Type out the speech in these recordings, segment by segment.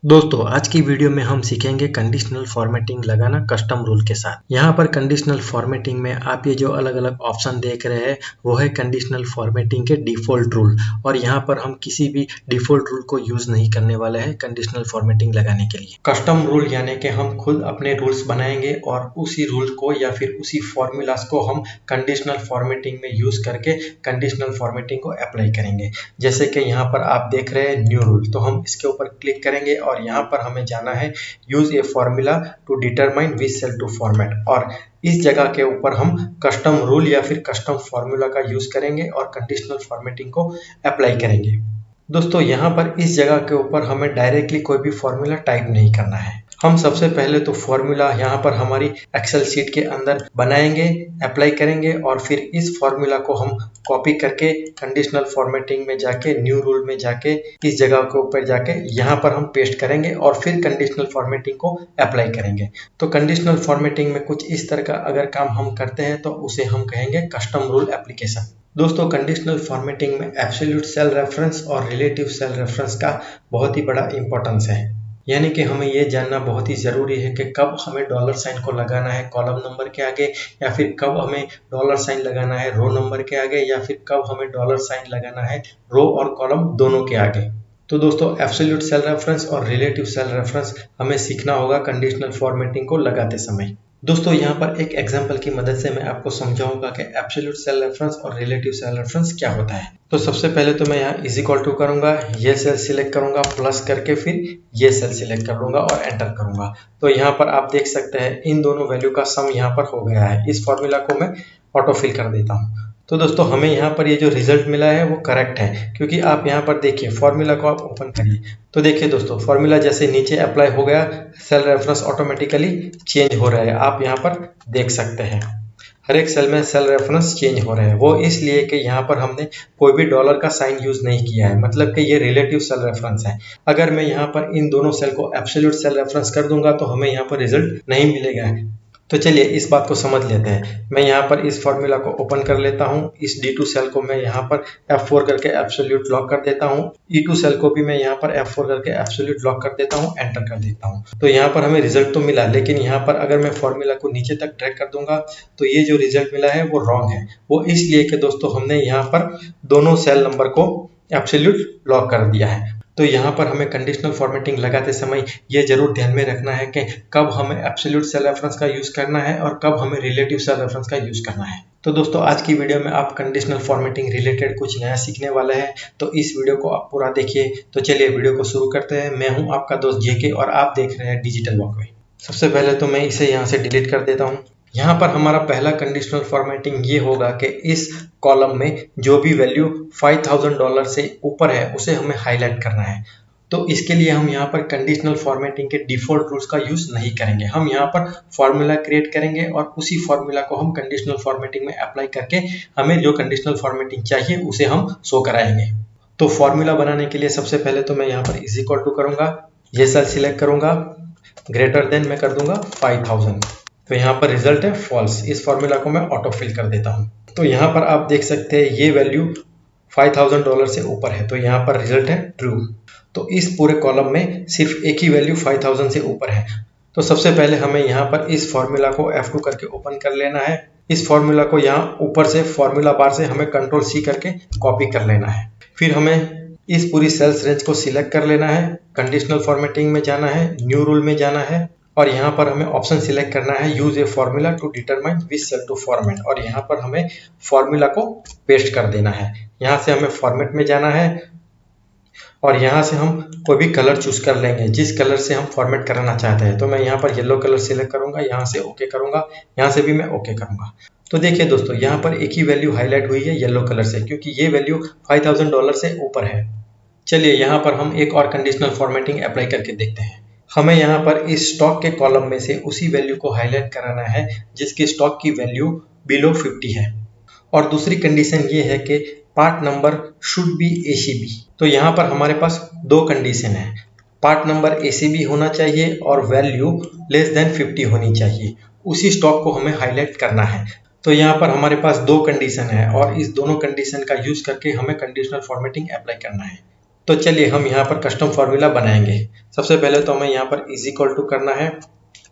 दोस्तों आज की वीडियो में हम सीखेंगे कंडीशनल फॉर्मेटिंग लगाना कस्टम रूल के साथ। यहाँ पर कंडीशनल फॉर्मेटिंग में आप ये जो अलग अलग ऑप्शन देख रहे हैं वो है कंडीशनल फॉर्मेटिंग के डिफॉल्ट रूल, और यहाँ पर हम किसी भी डिफॉल्ट रूल को यूज नहीं करने वाले हैं कंडीशनल फॉर्मेटिंग लगाने के लिए। कस्टम रूल यानी कि हम खुद अपने रूल्स बनाएंगे और उसी रूल को या फिर उसी फॉर्मूलाज को हम कंडीशनल फॉर्मेटिंग में यूज करके कंडीशनल फॉर्मेटिंग को अप्लाई करेंगे। जैसे कि यहाँ पर आप देख रहे हैं न्यू रूल, तो हम इसके ऊपर क्लिक करेंगे और यहाँ पर हमें जाना है use a formula to determine which cell to format, और इस जगह के ऊपर हम कस्टम रूल या फिर कस्टम फॉर्मूला का यूज करेंगे और कंडीशनल फॉर्मेटिंग को अप्लाई करेंगे। दोस्तों यहाँ पर इस जगह के ऊपर हमें डायरेक्टली कोई भी फॉर्मूला टाइप नहीं करना है। हम सबसे पहले तो फॉर्मूला यहाँ पर हमारी एक्सेल शीट के अंदर बनाएंगे, अप्लाई करेंगे, और फिर इस फॉर्मूला को हम कॉपी करके कंडीशनल फॉर्मेटिंग में जाके न्यू रूल में जाके इस जगह के ऊपर जाके यहाँ पर हम पेस्ट करेंगे और फिर कंडीशनल फॉर्मेटिंग को अप्लाई करेंगे। तो कंडीशनल फॉर्मेटिंग में कुछ इस तरह का अगर काम हम करते हैं तो उसे हम कहेंगे कस्टम रूल एप्लीकेशन। दोस्तों कंडीशनल फॉर्मेटिंग में एब्सोल्यूट सेल रेफरेंस और रिलेटिव सेल रेफरेंस का बहुत ही बड़ा इंपॉर्टेंस है, यानी कि हमें ये जानना बहुत ही ज़रूरी है कि कब हमें डॉलर साइन को लगाना है कॉलम नंबर के आगे, या फिर कब हमें डॉलर साइन लगाना है रो नंबर के आगे, या फिर कब हमें डॉलर साइन लगाना है रो और कॉलम दोनों के आगे। तो दोस्तों एब्सोल्यूट सेल रेफरेंस और रिलेटिव सेल रेफरेंस हमें सीखना होगा कंडीशनल फॉर्मेटिंग को लगाते समय। दोस्तों यहाँ पर एक एग्जांपल की मदद से मैं आपको समझाऊंगा कि एब्सोल्यूट सेल रेफरेंस और रिलेटिव सेल रेफरेंस क्या होता है। तो सबसे पहले तो मैं यहाँ इज इक्वल टू करूंगा, ये सेल सिलेक्ट करूंगा, प्लस करके फिर ये सेल सिलेक्ट कर लूंगा और एंटर करूंगा। तो यहाँ पर आप देख सकते हैं इन दोनों वैल्यू का सम यहाँ पर हो गया है। इस फॉर्मूला को मैं ऑटो फिल कर देता हूँ। तो दोस्तों हमें यहाँ पर ये जो रिजल्ट मिला है वो करेक्ट है, क्योंकि आप यहाँ पर देखिए फॉर्मूला को आप ओपन करिए तो देखिए दोस्तों फॉर्मूला जैसे नीचे अप्लाई हो गया, सेल रेफरेंस ऑटोमेटिकली चेंज हो रहा है। आप यहाँ पर देख सकते हैं हर एक सेल में सेल रेफरेंस चेंज हो रहे हैं। वो इसलिए कि यहाँ पर हमने कोई भी डॉलर का साइन यूज नहीं किया है, मतलब कि ये रिलेटिव सेल रेफरेंस है। अगर मैं यहाँ पर इन दोनों सेल को एब्सोल्यूट सेल रेफरेंस कर दूंगा तो हमें यहाँ पर रिजल्ट नहीं मिलेगा। तो चलिए इस बात को समझ लेते हैं। मैं यहाँ पर इस फॉर्मूला को ओपन कर लेता हूँ। इस D2 सेल को मैं यहाँ पर F4 करके एब्सोल्यूट लॉक कर देता हूँ। E2 सेल को भी मैं यहाँ पर F4 करके एब्सोल्यूट लॉक कर देता हूँ, एंटर कर देता हूँ। तो यहाँ पर हमें रिजल्ट तो मिला, लेकिन यहाँ पर अगर मैं फॉर्मूला को नीचे तक ड्रैग कर दूंगा तो ये जो रिजल्ट मिला है वो रॉन्ग है। वो इसलिए कि दोस्तों हमने यहाँ पर दोनों सेल नंबर को एब्सोल्यूट लॉक कर दिया है। तो यहाँ पर हमें कंडीशनल फॉर्मेटिंग लगाते समय ये जरूर ध्यान में रखना है कि कब हमें एब्सोल्यूट सेल रेफरेंस का यूज करना है और कब हमें रिलेटिव सेल रेफरेंस का यूज करना है। तो दोस्तों आज की वीडियो में आप कंडीशनल फॉर्मेटिंग रिलेटेड कुछ नया सीखने वाले हैं, तो इस वीडियो को आप पूरा देखिए। तो चलिए वीडियो को शुरू करते हैं। मैं हूं आपका दोस्त जेके और आप देख रहे हैं डिजिटल वॉकवे। सबसे पहले तो मैं इसे यहाँ से डिलीट कर देता हूँ। यहाँ पर हमारा पहला कंडीशनल फॉर्मेटिंग ये होगा कि इस कॉलम में जो भी वैल्यू $5000 से ऊपर है उसे हमें हाईलाइट करना है। तो इसके लिए हम यहाँ पर कंडीशनल फॉर्मेटिंग के डिफॉल्ट रूल्स का यूज नहीं करेंगे। हम यहाँ पर फॉर्मूला क्रिएट करेंगे और उसी फॉर्मूला को हम कंडीशनल फॉर्मेटिंग में अप्लाई करके हमें जो कंडीशनल फॉर्मेटिंग चाहिए उसे हम शो कराएंगे। तो फॉर्मूला बनाने के लिए सबसे पहले तो मैं यहाँ पर इज इक्वल टू करूंगा, ये सेल सिलेक्ट करूंगा, ग्रेटर देन मैं कर दूंगा 5000। तो यहाँ पर रिजल्ट है फॉल्स। इस फॉर्मूला को मैं ऑटो फिल कर देता हूँ। तो यहाँ पर आप देख सकते हैं ये वैल्यू $5000 से ऊपर है, तो यहाँ पर रिजल्ट है ट्रू। तो इस पूरे कॉलम में सिर्फ एक ही वैल्यू 5000 से ऊपर है। तो सबसे पहले हमें यहाँ पर इस फॉर्मूला को F2 करके ओपन कर लेना है। इस फॉर्मूला को यहाँ ऊपर से फॉर्मूला बार से हमें कंट्रोल C करके कॉपी कर लेना है। फिर हमें इस पूरी सेल्स रेंज को सिलेक्ट कर लेना है, कंडीशनल फॉर्मेटिंग में जाना है, न्यू रूल में जाना है, और यहाँ पर हमें ऑप्शन सिलेक्ट करना है use a formula to determine which cell to format, और यहाँ पर हमें फॉर्मूला को पेस्ट कर देना है। यहाँ से हमें फॉर्मेट में जाना है और यहाँ से हम कोई भी कलर चूज कर लेंगे जिस कलर से हम फॉर्मेट कराना चाहते हैं। तो मैं यहाँ पर येलो कलर सिलेक्ट करूंगा, यहाँ से ओके करूंगा, यहाँ से भी मैं ओके करूंगा। तो देखिए दोस्तों यहाँ पर एक ही वैल्यू हाईलाइट हुई है येलो कलर से, क्योंकि ये वैल्यू $5000 से ऊपर है। चलिए यहाँ पर हम एक और कंडीशनल फॉर्मेटिंग अप्लाई करके देखते हैं। हमें यहाँ पर इस स्टॉक के कॉलम में से उसी वैल्यू को हाईलाइट कराना है जिसकी स्टॉक की वैल्यू बिलो 50 है। और दूसरी कंडीशन ये है कि part number should be ACB। तो यहाँ पर हमारे पास दो कंडीशन है, पार्ट नंबर ACB होना चाहिए और वैल्यू लेस देन 50 होनी चाहिए। उसी स्टॉक को हमें हाईलाइट करना है। तो यहाँ पर हमारे पास दो कंडीशन है और इस दोनों कंडीशन का यूज करके हमें कंडीशनल फॉर्मेटिंग अप्लाई करना है। तो चलिए हम यहाँ पर कस्टम फॉर्मूला बनाएंगे। सबसे पहले तो हमें यहाँ पर इज इक्वल टू करना है,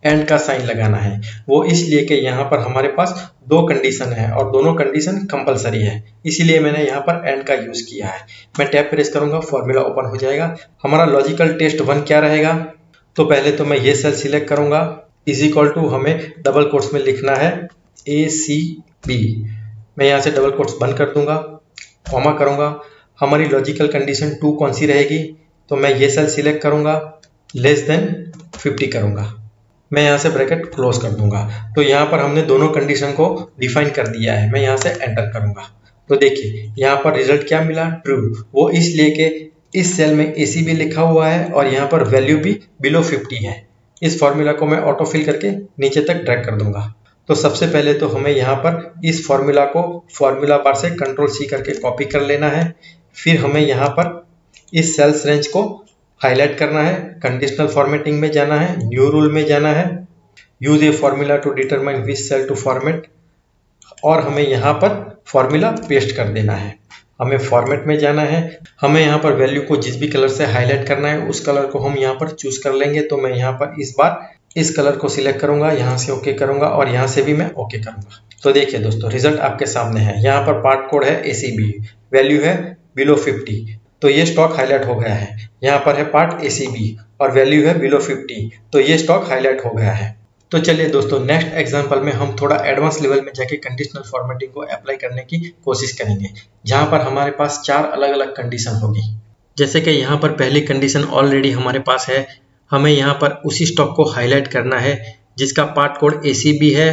एंड का साइन लगाना है। वो इसलिए कि यहाँ पर हमारे पास दो कंडीशन है और दोनों कंडीशन कंपलसरी है, इसीलिए मैंने यहाँ पर एंड का यूज किया है। मैं टैब प्रेस करूंगा, फॉर्मूला ओपन हो जाएगा। हमारा लॉजिकल टेस्ट 1 क्या रहेगा, तो पहले तो मैं ये सेल सिलेक्ट करूंगा, इज इक्वल टू हमें डबल कोट्स में लिखना है ACB। मैं यहाँ से डबल कोट्स बंद कर दूंगा, कॉमा करूंगा। हमारी लॉजिकल कंडीशन 2 कौन सी रहेगी, तो मैं ये सेल सिलेक्ट करूंगा, लेस देन 50 करूंगा। मैं यहाँ से ब्रैकेट क्लोज कर दूंगा। तो यहाँ पर हमने दोनों कंडीशन को डिफाइन कर दिया है। मैं यहाँ से एंटर करूंगा, तो देखिए यहाँ पर रिजल्ट क्या मिला, ट्रू। वो इसलिए कि इस सेल में ACB लिखा हुआ है और यहाँ पर वैल्यू भी बिलो 50 है। इस फॉर्मूला को मैं ऑटो फिल करके नीचे तक ड्रैग कर दूंगा। तो सबसे पहले तो हमें यहाँ पर इस फॉर्मूला को फॉर्मूला बार से Ctrl+C करके कॉपी कर लेना है। फिर हमें यहाँ पर इस सेल्स रेंज को हाईलाइट करना है, कंडीशनल फॉर्मेटिंग में जाना है, न्यू रूल में जाना है, use a formula to determine which cell to format, और हमें यहाँ पर फॉर्मूला पेस्ट कर देना है। हमें फॉर्मेट में जाना है, हमें यहाँ पर वैल्यू को जिस भी कलर से हाईलाइट करना है उस कलर को हम यहाँ पर चूज कर लेंगे। तो मैं यहाँ पर इस बार इस कलर को सिलेक्ट करूंगा, यहाँ से ओके करूंगा और यहाँ से भी मैं ओके करूंगा। तो देखिए दोस्तों, रिजल्ट आपके सामने है। यहाँ पर पार्ट कोड है ACB, वैल्यू है बिलो 50, तो ये स्टॉक हाईलाइट हो गया है। यहाँ पर है पार्ट ACB और वैल्यू है बिलो 50, तो ये स्टॉक हाईलाइट हो गया है। तो चलिए दोस्तों, नेक्स्ट एग्जांपल में हम थोड़ा एडवांस लेवल में जाके कंडीशनल फॉर्मेटिंग को अप्लाई करने की कोशिश करेंगे, जहां पर हमारे पास 4 अलग अलग कंडीशन होगी। जैसे कि यहाँ पर पहली कंडीशन ऑलरेडी हमारे पास है, हमें यहाँ पर उसी स्टॉक को हाईलाइट करना है जिसका पार्ट कोड ACB है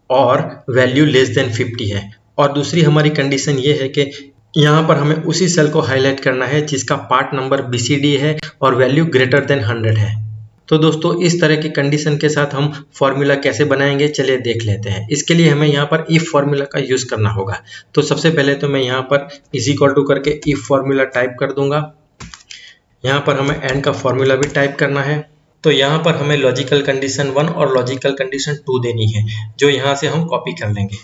और वैल्यू लेस देन 50 है। और दूसरी हमारी कंडीशन ये है कि यहाँ पर हमें उसी सेल को हाईलाइट करना है जिसका पार्ट नंबर BCD है और वैल्यू ग्रेटर देन 100 है। तो दोस्तों, इस तरह की कंडीशन के साथ हम फॉर्मूला कैसे बनाएंगे, चलिए देख लेते हैं। इसके लिए हमें यहाँ पर इफ फॉर्मूला का यूज करना होगा। तो सबसे पहले तो मैं यहाँ पर इज इक्वल टू करके इफ फॉर्मूला टाइप कर दूंगा। यहाँ पर हमें एंड का फॉर्मूला भी टाइप करना है। तो यहाँ पर हमें लॉजिकल कंडीशन 1 और लॉजिकल कंडीशन 2 देनी है, जो यहाँ से हम कॉपी कर लेंगे।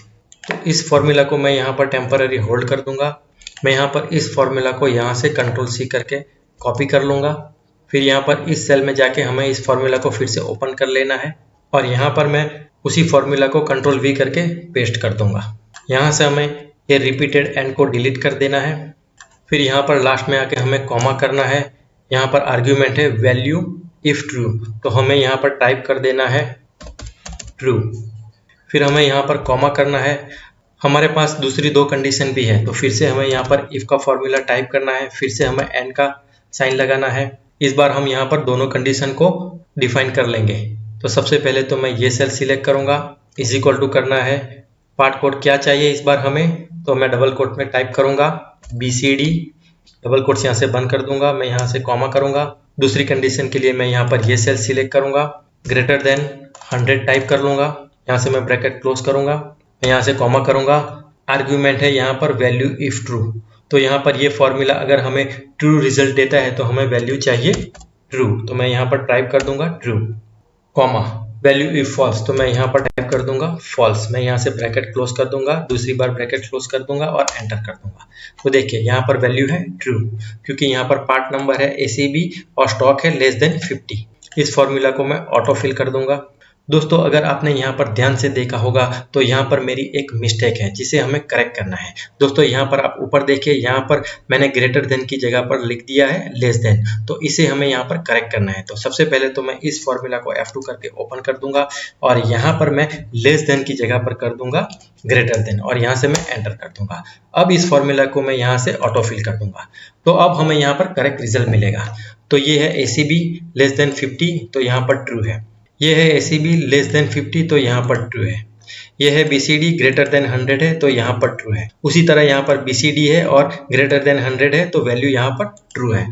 तो इस फॉर्मूला को मैं यहाँ पर टेम्पररी होल्ड कर दूंगा। मैं यहाँ पर इस फॉर्मूला को यहाँ से Ctrl+C करके कॉपी कर लूँगा। फिर यहाँ पर इस सेल में जाके हमें इस फॉर्मूला को फिर से ओपन कर लेना है और यहाँ पर मैं उसी फॉर्मूला को Ctrl+V करके पेस्ट कर दूंगा। यहाँ से हमें ये रिपीटेड एंड को डिलीट कर देना है। फिर यहाँ पर लास्ट में आके हमें कॉमा करना है। यहाँ पर आर्ग्यूमेंट है वैल्यू इफ ट्रू, तो हमें यहाँ पर टाइप कर देना है ट्रू। फिर हमें यहाँ पर कॉमा करना है। हमारे पास दूसरी 2 कंडीशन भी है, तो फिर से हमें यहाँ पर इफ का फॉर्मूला टाइप करना है, फिर से हमें एंड का साइन लगाना है। इस बार हम यहाँ पर दोनों कंडीशन को डिफाइन कर लेंगे। तो सबसे पहले तो मैं ये सेल सिलेक्ट करूंगा, इज इक्वल टू करना है, पार्ट कोड क्या चाहिए इस बार हमें, तो मैं डबल कोट में टाइप करूंगा BCD, डबल कोट्स यहाँ से बंद कर दूंगा। मैं यहाँ से कॉमा करूंगा। दूसरी कंडीशन के लिए मैं यहाँ पर ये सेल सिलेक्ट करूंगा, ग्रेटर देन 100 टाइप कर लूंगा। यहाँ से मैं ब्रैकेट क्लोज करूंगा, मैं यहाँ से कॉमा करूंगा। आर्ग्यूमेंट है यहाँ पर वैल्यू इफ ट्रू, तो यहाँ पर ये फॉर्मूला अगर हमें ट्रू रिजल्ट देता है तो हमें वैल्यू चाहिए ट्रू, तो मैं यहाँ पर टाइप कर दूंगा true, comma value if false, तो मैं यहाँ पर टाइप कर दूंगा फॉल्स। मैं यहाँ से ब्रैकेट क्लोज कर दूंगा, दूसरी बार ब्रैकेट क्लोज कर दूंगा और एंटर कर दूंगा। तो देखिए यहाँ पर वैल्यू है ट्रू, क्योंकि यहाँ पर पार्ट नंबर है ACB और स्टॉक है लेस देन 50। इस फॉर्मूला को मैं ऑटो फिल कर दूंगा। दोस्तों, अगर आपने यहाँ पर ध्यान से देखा होगा तो यहाँ पर मेरी एक मिस्टेक है जिसे हमें करेक्ट करना है। दोस्तों, यहाँ पर आप ऊपर देखिए, यहाँ पर मैंने ग्रेटर देन की जगह पर लिख दिया है लेस देन, तो इसे हमें यहाँ पर करेक्ट करना है। तो सबसे पहले तो मैं इस फॉर्मूला को F2 करके ओपन कर दूंगा और यहाँ पर मैं लेस देन की जगह पर कर दूंगा ग्रेटर देन और यहाँ से मैं एंटर कर दूंगा। अब इस फॉर्मूला को मैं यहाँ से ऑटो फिल कर दूंगा, तो अब हमें यहाँ पर करेक्ट रिजल्ट मिलेगा। तो ये है ACB लेस देन 50, तो यहाँ पर ट्रू है। ये है ACB लेस देन 50, तो यहाँ पर ट्रू है। ये है BCD ग्रेटर देन 100 है, तो यहाँ पर ट्रू है। उसी तरह यहाँ पर BCD है और ग्रेटर देन 100 है, तो वैल्यू यहाँ पर ट्रू है।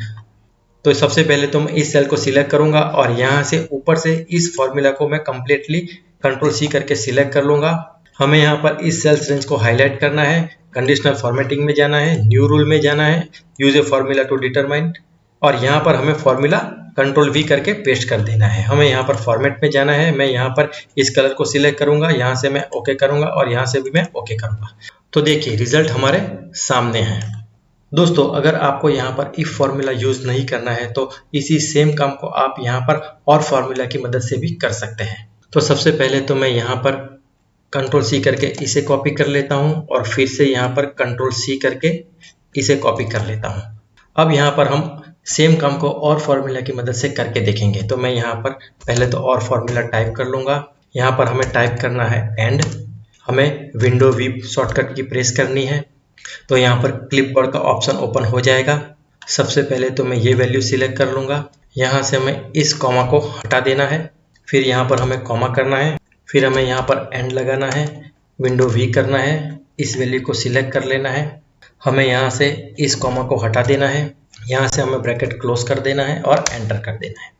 तो सबसे पहले तो मैं इस सेल को सिलेक्ट करूंगा और यहाँ से ऊपर से इस फॉर्मूला को मैं कंप्लीटली Ctrl+C करके सिलेक्ट कर लूंगा। हमें यहाँ पर इस सेल्स रेंज को हाईलाइट करना है, कंडीशनल फॉर्मेटिंग में जाना है, न्यू रूल में जाना है, use a formula to determine, और यहाँ पर हमें फॉर्मूला Ctrl+V करके पेस्ट कर देना है। हमें यहाँ पर फॉर्मेट में जाना है। मैं यहाँ पर इस कलर को सिलेक्ट करूंगा, यहाँ से मैं ओके करूंगा और यहाँ से भी मैं ओके करूंगा। तो देखिए रिजल्ट हमारे सामने है। दोस्तों अगर आपको यहाँ पर इफ फॉर्मूला यूज नहीं करना है तो इसी सेम काम को आप यहाँ पर और फॉर्मूला की मदद से भी कर सकते हैं। तो सबसे पहले तो मैं यहाँ पर कंट्रोल सी करके इसे कॉपी कर लेता हूँ और फिर से यहाँ पर कंट्रोल सी करके इसे कॉपी कर लेता हूँ। अब यहाँ पर हम सेम काम को और फॉर्मूला की मदद से करके देखेंगे। तो मैं यहाँ पर पहले तो और फॉर्मूला टाइप कर लूँगा। यहाँ पर हमें टाइप करना है एंड, हमें विंडो वी शॉर्टकट की प्रेस करनी है। तो यहाँ पर क्लिपबोर्ड का ऑप्शन ओपन हो जाएगा। सबसे पहले तो मैं ये वैल्यू सिलेक्ट कर लूँगा। यहाँ से हमें इस कॉमा को हटा देना है, फिर यहाँ पर हमें कॉमा करना है, फिर हमें यहाँ पर एंड लगाना है, विंडो वी करना है, इस वैल्यू को सिलेक्ट कर लेना है, हमें यहाँ से इस कॉमा को हटा देना है, यहाँ से हमें ब्रैकेट क्लोज कर देना है और एंटर कर देना है।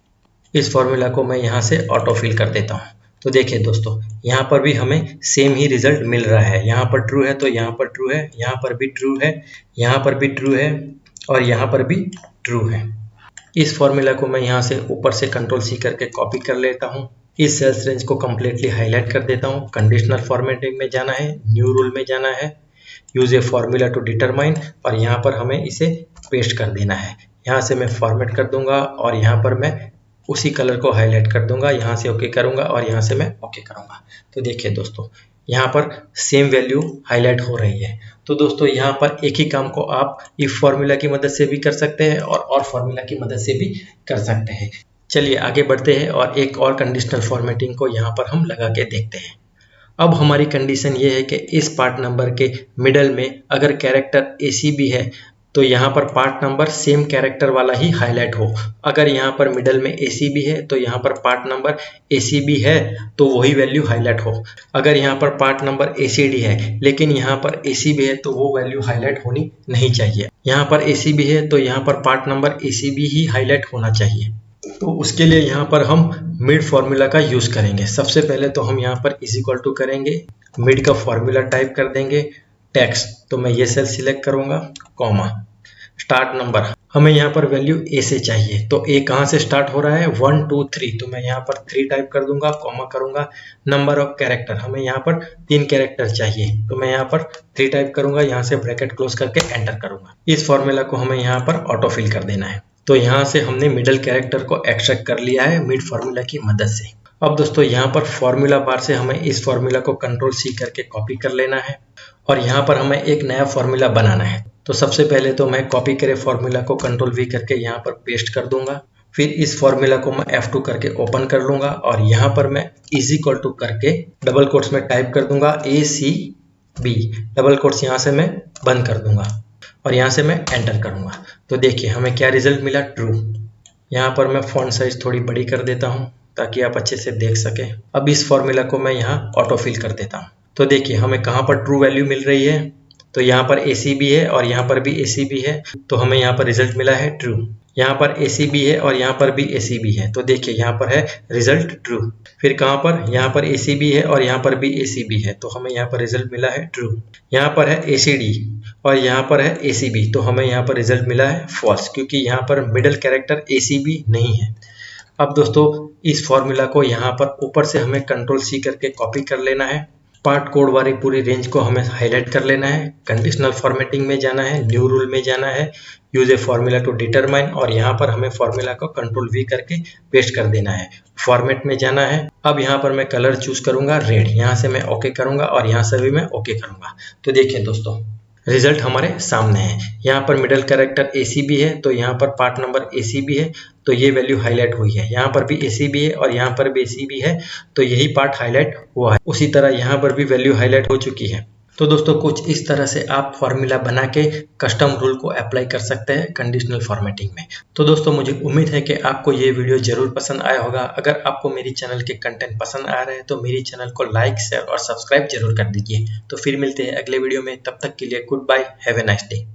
इस फॉर्मूला को मैं यहाँ से ऑटो फिल कर देता हूँ। तो देखिए दोस्तों, यहाँ पर भी हमें सेम ही रिजल्ट मिल रहा है। यहाँ पर ट्रू है तो यहाँ पर ट्रू है, यहाँ पर भी ट्रू है, यहाँ पर भी ट्रू है और यहाँ पर भी ट्रू है। इस फॉर्मूला को मैं यहाँ से ऊपर से कंट्रोल सी करके कॉपी कर लेता हूँ। इस सेल्स रेंज को कम्प्लीटली हाईलाइट कर देता हूँ। कंडीशनल फॉर्मेटिंग में जाना है, न्यू रूल में जाना है, use a formula to determine, और यहाँ पर हमें इसे पेस्ट कर देना है। यहाँ से मैं फॉर्मेट कर दूंगा और यहाँ पर मैं उसी कलर को हाईलाइट कर दूंगा, यहाँ से ओके करूंगा और यहाँ से मैं ओके करूंगा। तो देखिए दोस्तों, यहाँ पर सेम वैल्यू हाईलाइट हो रही है। तो दोस्तों यहाँ पर एक ही काम को आप इफ फॉर्मूला की मदद से भी कर सकते हैं और फॉर्मूला की मदद से भी कर सकते हैं। चलिए आगे बढ़ते हैं और एक और कंडीशनल फॉर्मेटिंग को यहाँ पर हम लगा के देखते हैं। अब हमारी कंडीशन ये है कि इस पार्ट नंबर के मिडल में अगर कैरेक्टर ACB है तो यहाँ पर पार्ट नंबर सेम कैरेक्टर वाला ही हाईलाइट हो। अगर यहाँ पर मिडल में ACB है तो यहाँ पर पार्ट नंबर ACB है तो वही वैल्यू हाईलाइट हो। अगर यहाँ पर पार्ट नंबर ACD है लेकिन यहाँ पर ACB है तो वो वैल्यू हाईलाइट होनी नहीं चाहिए। यहाँ पर ACB है तो यहाँ पर पार्ट नंबर ACB ही हाईलाइट होना चाहिए। तो उसके लिए यहाँ पर हम मिड फॉर्मूला का यूज करेंगे। सबसे पहले तो हम यहाँ पर इज इक्वल टू करेंगे, मिड का फॉर्मूला टाइप कर देंगे, टेक्स्ट, तो मैं ये सेल सिलेक्ट करूंगा, कॉमा, स्टार्ट नंबर, हमें यहाँ पर वैल्यू A से चाहिए। तो A कहाँ से स्टार्ट हो रहा है, 1 2 3, तो मैं यहाँ पर 3 टाइप कर दूंगा, कॉमा करूंगा, नंबर ऑफ कैरेक्टर, हमें यहाँ पर 3 कैरेक्टर चाहिए, तो मैं यहाँ पर 3 टाइप करूंगा, यहाँ से ब्रैकेट क्लोज करके एंटर करूंगा। इस फॉर्मूला को हमें यहाँ पर ऑटो फिल कर देना है। तो यहाँ से हमने मिडल कैरेक्टर को एक्सट्रैक्ट कर लिया है मिड फॉर्मूला की मदद से। अब दोस्तों यहाँ पर फॉर्मूला बार से हमें इस फॉर्मूला को कंट्रोल C करके कॉपी कर लेना है और यहाँ पर हमें एक नया फॉर्मूला बनाना है। तो सबसे पहले तो मैं कॉपी करे फॉर्मूला को कंट्रोल V करके यहाँ पर पेस्ट कर दूंगा। फिर इस फॉर्मूला को मैं F2 करके ओपन कर लूंगा और यहाँ पर मैं इज इक्वल टू करके डबल कोट्स में टाइप कर दूंगा ACB, डबल कोट्स यहाँ से मैं बंद कर दूंगा और यहाँ से मैं एंटर करूंगा। तो देखिए हमें क्या रिजल्ट मिला, ट्रू। यहाँ पर मैं फॉन्ट साइज थोड़ी बड़ी कर देता हूँ ताकि आप अच्छे से देख सकें। अब इस फॉर्मूला को मैं यहाँ ऑटो फिल कर देता हूँ। तो देखिए हमें कहाँ पर ट्रू वैल्यू मिल रही है, तो यहाँ पर ACB है और यहाँ पर भी ACB है, तो हमें यहाँ पर रिजल्ट मिला है ट्रू। यहाँ पर ACB है और यहाँ पर भी ACB है, तो देखिए यहाँ पर है रिजल्ट ट्रू। फिर कहाँ पर, यहाँ पर ACB है और यहाँ पर भी ACB है, तो हमें यहाँ पर रिजल्ट मिला है ट्रू। यहाँ पर है ACD और यहाँ पर है ACB, तो हमें यहाँ पर रिजल्ट मिला है फॉल्स, क्योंकि यहाँ पर मिडल कैरेक्टर ACB नहीं है। अब दोस्तों इस फॉर्मूला को यहाँ पर ऊपर से हमें कंट्रोल C करके कॉपी कर लेना है। पार्ट कोड वाली पूरी रेंज को हमें हाईलाइट कर लेना है, कंडीशनल फॉर्मेटिंग में जाना है, न्यू रूल में जाना है, use a formula to determine, और यहाँ पर हमें फॉर्मूला को कंट्रोल V करके पेस्ट कर देना है। फॉर्मेट में जाना है। अब यहाँ पर मैं कलर चूज करूंगा रेड, यहाँ से मैं ओके करूंगा और यहाँ से भी मैं ओके करूंगा। तो देखिए दोस्तों रिजल्ट हमारे सामने है। यहाँ पर मिडल कैरेक्टर ACB है तो यहाँ पर पार्ट नंबर ACB है, तो ये वैल्यू हाईलाइट हुई है। यहाँ पर भी ACB है और यहाँ पर भी ACB है, तो यही पार्ट हाईलाइट हुआ है। उसी तरह यहाँ पर भी वैल्यू हाईलाइट हो चुकी है। तो दोस्तों कुछ इस तरह से आप फॉर्मूला बना के कस्टम रूल को अप्लाई कर सकते हैं कंडीशनल फॉर्मेटिंग में। तो दोस्तों मुझे उम्मीद है कि आपको ये वीडियो जरूर पसंद आया होगा। अगर आपको मेरी चैनल के कंटेंट पसंद आ रहे हैं तो मेरी चैनल को लाइक, शेयर और सब्सक्राइब जरूर कर दीजिए। तो फिर मिलते हैं अगले वीडियो में, तब तक के लिए good bye, have a nice day.